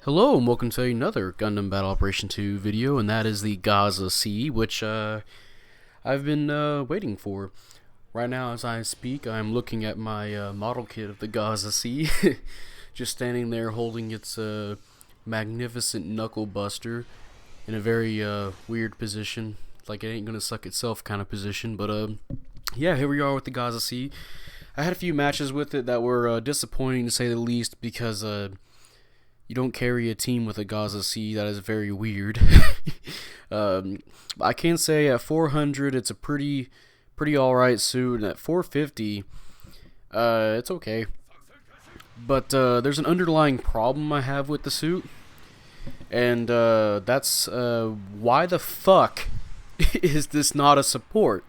Hello and welcome to another Gundam Battle Operation 2 video, and that is the Gaza C, which I've been waiting for. Right now as I speak, I'm looking at my model kit of the Gaza C, just standing there holding its magnificent knuckle buster in a very weird position, like it ain't gonna suck itself kind of position, but yeah, here we are with the Gaza C. I had a few matches with it that were disappointing to say the least, because you don't carry a team with a Gaza C. That is very weird. I can say at 400 it's a pretty alright suit, and at 450 it's okay. But there's an underlying problem I have with the suit, and that's why the fuck is this not a support?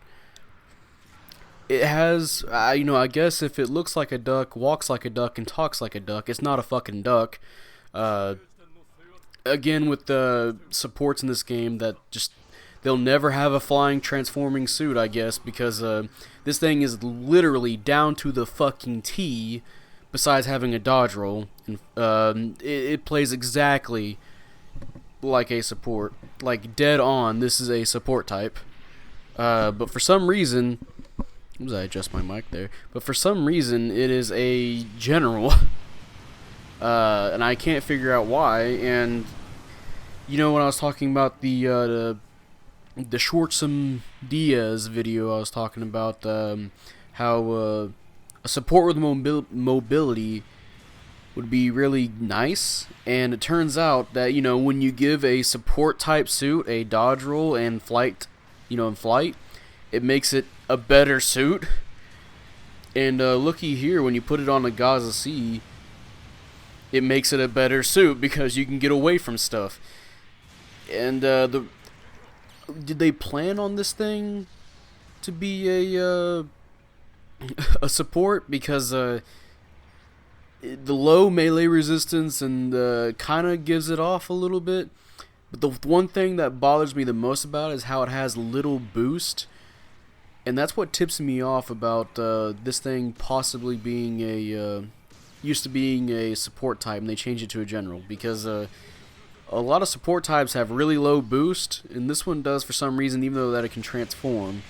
It has, I guess if it looks like a duck, walks like a duck, and talks like a duck, it's not a fucking duck. Again, with the supports in this game, that just they'll never have a flying transforming suit, I guess, because this thing is literally down to the fucking T. Besides having a dodge roll, and it plays exactly like a support, like dead on. This is a support type, but for some reason, I adjust my mic there. But for some reason, it is a general. And I can't figure out why. And when I was talking about the Schwartzum Diaz video, I was talking about how a support with mobility would be really nice. And it turns out that when you give a support type suit a dodge roll and flight, in flight, it makes it a better suit. And looky here, when you put it on a Gaza C, it makes it a better suit because you can get away from stuff. And did they plan on this thing to be a support? Because the low melee resistance and kind of gives it off a little bit. But the one thing that bothers me the most about it is how it has little boost. And that's what tips me off about this thing possibly being a used to being a support type, and they changed it to a general, because a lot of support types have really low boost, and this one does for some reason, even though that it can transform.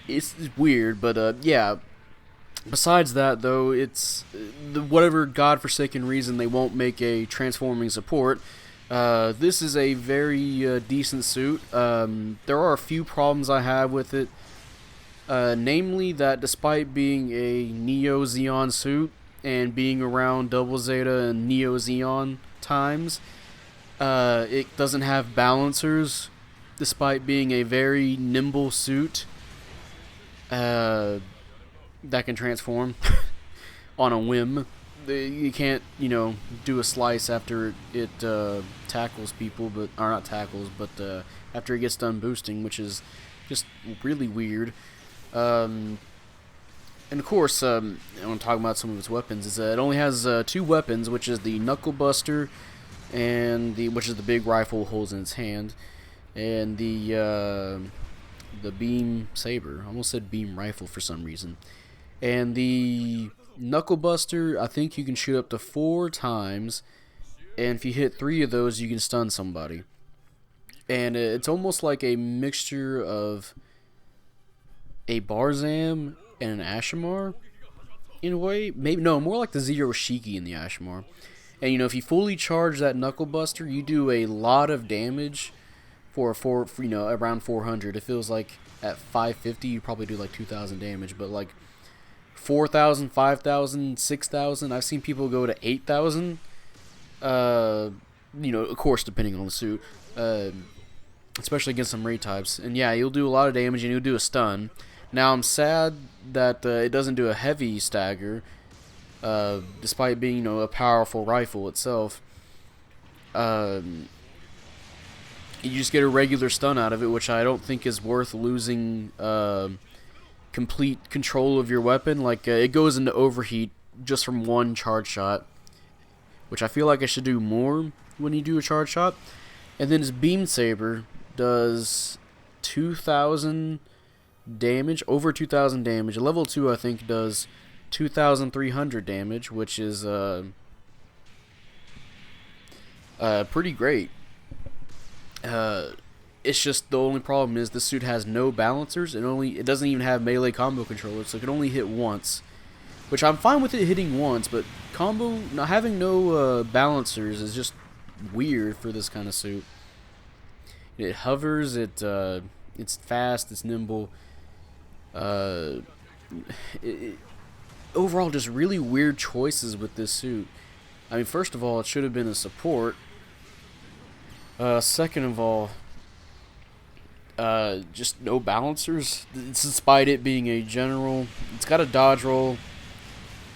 It's weird, but yeah. Besides that, though, it's whatever godforsaken reason they won't make a transforming support. This is a very decent suit. There are a few problems I have with it. Namely that despite being a Neo Zeon suit and being around Double Zeta and Neo Zeon times, it doesn't have balancers, despite being a very nimble suit that can transform on a whim. You can't, do a slice after it tackles people, or not tackles, but after it gets done boosting, which is just really weird. And of course, I want to talk about some of its weapons. Is it only has two weapons, which is the Knuckle Buster, and which is the big rifle it holds in its hand, and the Beam Saber. I almost said Beam Rifle for some reason. And the Knuckle Buster, I think you can shoot up to 4 times, and if you hit 3 of those, you can stun somebody. And it's almost like a mixture of a Barzam and an Ashamar, in a way. Maybe no, more like the Zero Shiki in the Ashamar. And if you fully charge that Knuckle Buster, you do a lot of damage for around 400. It feels like at 550 you probably do like 2,000 damage, but like 4,000, 5,000, 6,000. I've seen people go to 8,000. Of course, depending on the suit, especially against some raid types. And yeah, you'll do a lot of damage and you'll do a stun. Now, I'm sad that it doesn't do a heavy stagger, despite being, a powerful rifle itself. You just get a regular stun out of it, which I don't think is worth losing complete control of your weapon. Like, it goes into overheat just from one charge shot, which I feel like I should do more when you do a charge shot. And then his Beam Saber does 2,000 damage, over 2,000 damage. A level 2, I think, does 2,300 damage, which is Pretty great. Uh, it's just the only problem is the suit has no balancers. It doesn't even have melee combo controllers, so it can only hit once. Which I'm fine with it hitting once, but combo not having no balancers is just weird for this kind of suit. It hovers. It's fast. It's nimble. Uh, Overall, just really weird choices with this suit. I mean, first of all, it should have been a support. Second of all, just no balancers. Despite it being a general, it's got a dodge roll.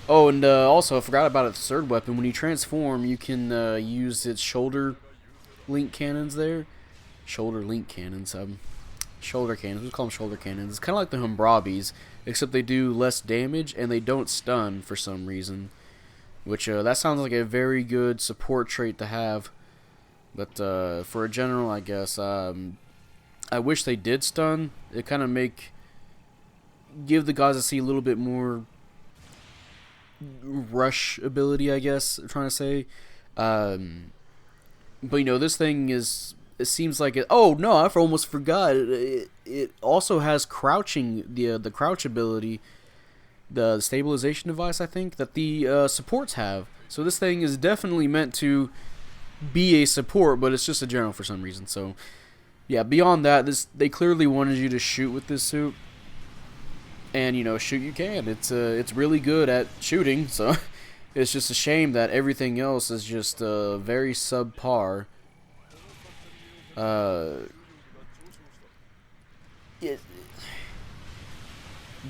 Oh, and also, I forgot about its third weapon. When you transform, you can use its shoulder link cannons there. Shoulder link cannons. Shoulder cannons. We call them shoulder cannons. It's kind of like the Humbrabis, except they do less damage and they don't stun for some reason. Which, that sounds like a very good support trait to have. But for a general, I guess, I wish they did stun. It kind of give the Gaza C a little bit more rush ability, I guess I'm trying to say. But this thing is, it seems like it. Oh no, I almost forgot. It also has crouching, the crouch ability, the stabilization device, I think, that the supports have. So this thing is definitely meant to be a support, but it's just a general for some reason. So yeah, beyond that, they clearly wanted you to shoot with this suit. And shoot you can. It's really good at shooting, so it's just a shame that everything else is just very subpar. It,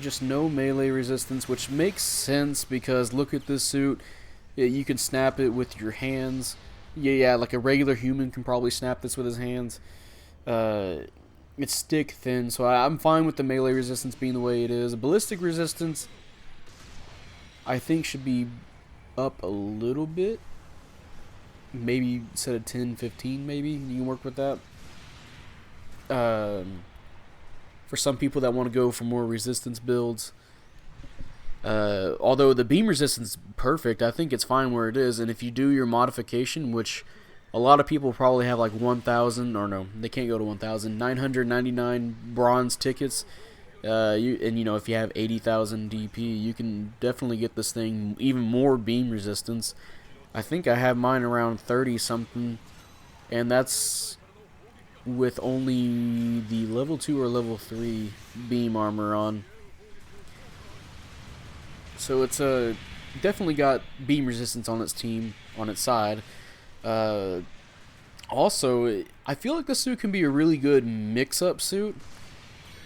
just no melee resistance, which makes sense because look at this suit. You can snap it with your hands. Yeah, like a regular human can probably snap this with his hands. It's stick thin, so I'm fine with the melee resistance being the way it is. Ballistic resistance, I think, should be up a little bit. Maybe instead of 10, 15, maybe. You can work with that. For some people that want to go for more resistance builds. Although the beam resistance is perfect, I think it's fine where it is. And if you do your modification, which a lot of people probably have like 1,000, or no, they can't go to 1,000, 999 bronze tickets. If you have 80,000 DP, you can definitely get this thing even more beam resistance. I think I have mine around 30 something, and that's with only the level 2 or level 3 beam armor on. So it's definitely got beam resistance on its side. Also, I feel like this suit can be a really good mix-up suit,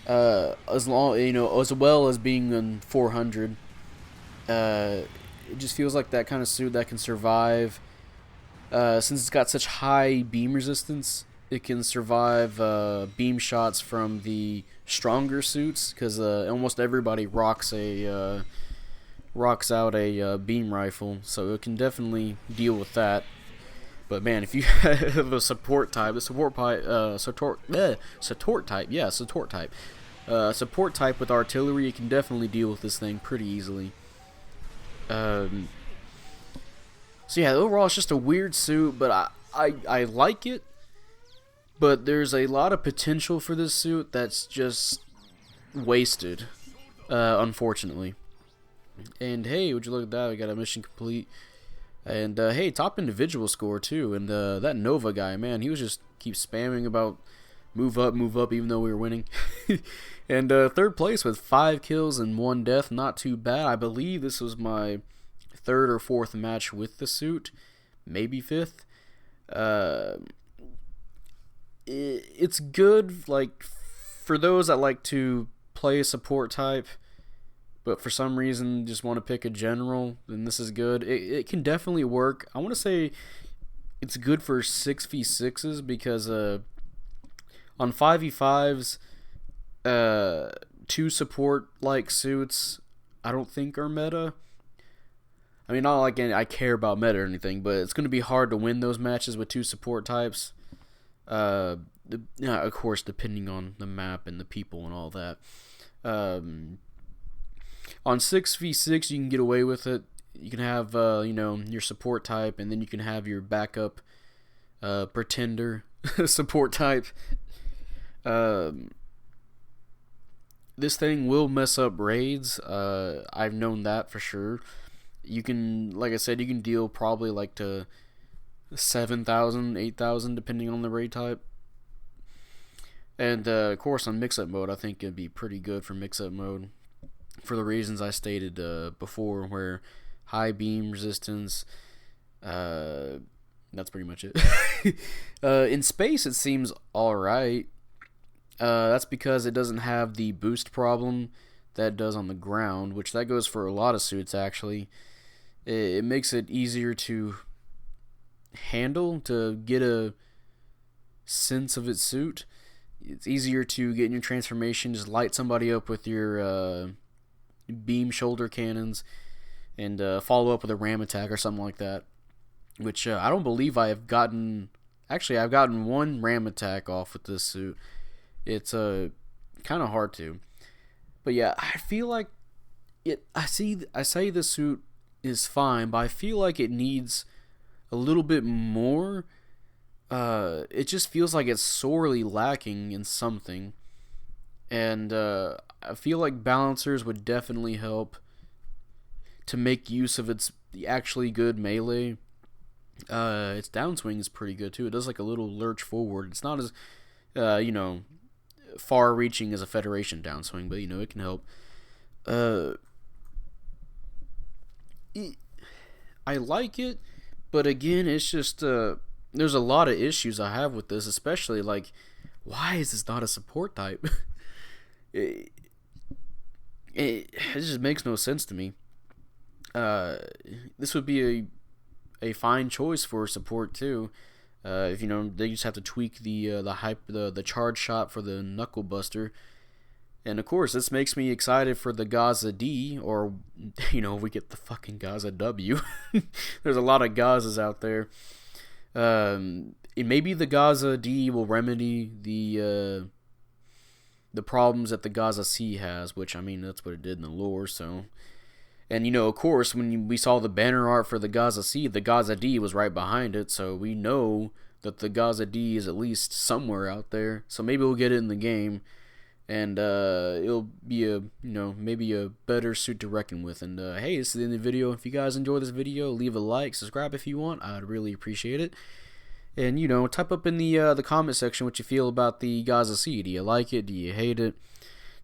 as well as being in 400. It just feels like that kind of suit that can survive. Since it's got such high beam resistance, it can survive beam shots from the stronger suits, because almost everybody rocks out a beam rifle, so it can definitely deal with that. But man, if you have a support type, support type with artillery, you can definitely deal with this thing pretty easily. So yeah, overall it's just a weird suit, but I like it. But there's a lot of potential for this suit that's just wasted, unfortunately. And hey, would you look at that? We got a mission complete. And hey, top individual score too. And that Nova guy, man, he was just keep spamming about move up, even though we were winning. And third place with 5 kills and 1 death, not too bad. I believe this was my 3rd or 4th match with the suit, maybe 5th. It's good, like, for those that like to play a support type, but for some reason just want to pick a general, then this is good. It can definitely work. I want to say it's good for 6v6s because on 5v5s, 2 support-like suits I don't think are meta. I mean, not like I care about meta or anything, but it's going to be hard to win those matches with 2 support types. Of course, depending on the map and the people and all that. On 6v6, you can get away with it. You can have, your support type, and then you can have your backup pretender support type. This thing will mess up raids. I've known that for sure. You can, like I said, you can deal probably like to 7,000, 8,000 depending on the raid type. And of course on mix-up mode, I think it'd be pretty good for mix-up mode for the reasons I stated before, where high beam resistance. That's pretty much it. In space, it seems alright. That's because it doesn't have the boost problem that it does on the ground, which that goes for a lot of suits actually. It makes it easier to handle, to get a sense of its suit. It's easier to get in your transformation, just light somebody up with your beam shoulder cannons and follow up with a ram attack or something like that, which I don't believe I have gotten. Actually, I've gotten one ram attack off with this suit. It's kind of hard to, but yeah, I feel like it. I say the suit is fine, but I feel like it needs a little bit more. It just feels like it's sorely lacking in something, and I feel like balancers would definitely help to make use of its actually good melee. Its downswing is pretty good too. It does like a little lurch forward. It's not as far-reaching as a Federation downswing, but it can help. I like it, but again, it's just there's a lot of issues I have with this, especially like, why is this not a support type? it just makes no sense to me. This would be a fine choice for support too. If they just have to tweak the charge shot for the knuckle buster, and of course this makes me excited for the Gaza D, or we get the fucking Gaza W. There's a lot of Gazas out there. Maybe the Gaza D will remedy the problems that the Gaza C has, which that's what it did in the lore. So. And, of course, when we saw the banner art for the Gaza C, the Gaza D was right behind it, so we know that the Gaza D is at least somewhere out there. So maybe we'll get it in the game, and it'll be maybe a better suit to reckon with. And, hey, this is the end of the video. If you guys enjoy this video, leave a like, subscribe if you want. I'd really appreciate it. And, type up in the comment section what you feel about the Gaza C. Do you like it? Do you hate it?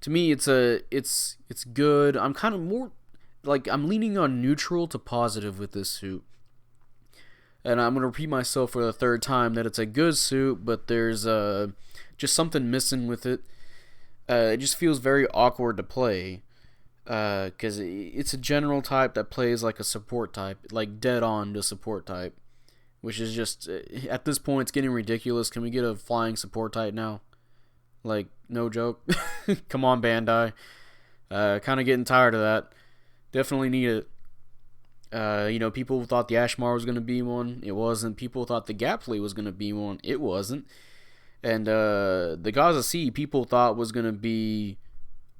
To me, it's good. I'm kind of more... I'm leaning on neutral to positive with this suit. And I'm going to repeat myself for the third time that it's a good suit, but there's just something missing with it. It just feels very awkward to play. Because it's a general type that plays like a support type, like dead on to support type. Which is just, at this point, it's getting ridiculous. Can we get a flying support type now? Like, no joke. Come on, Bandai. Kind of getting tired of that. Definitely need it. People thought the Ashmar was going to be one. It wasn't. People thought the Gapley was going to be one. It wasn't. And the Gaza C, people thought was going to be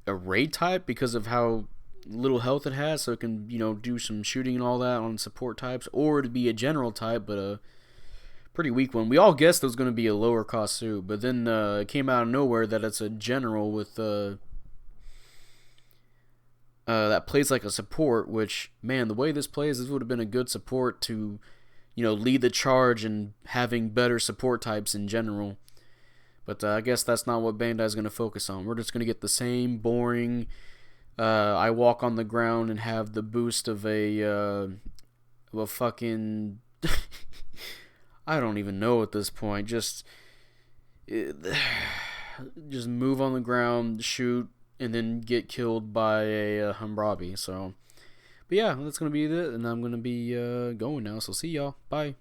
a raid type because of how little health it has, so it can, do some shooting and all that on support types, or to be a general type, but a pretty weak one. We all guessed it was going to be a lower cost suit, but then it came out of nowhere that it's a general with... that plays like a support, which, man, the way this plays, this would have been a good support to, lead the charge and having better support types in general. But I guess that's not what Bandai's going to focus on. We're just going to get the same boring, I walk on the ground and have the boost of a fucking... I don't even know at this point. Just move on the ground, shoot, and then get killed by a Humbrabi. So, but yeah, that's going to be it, and I'm going to be going now. So see y'all. Bye.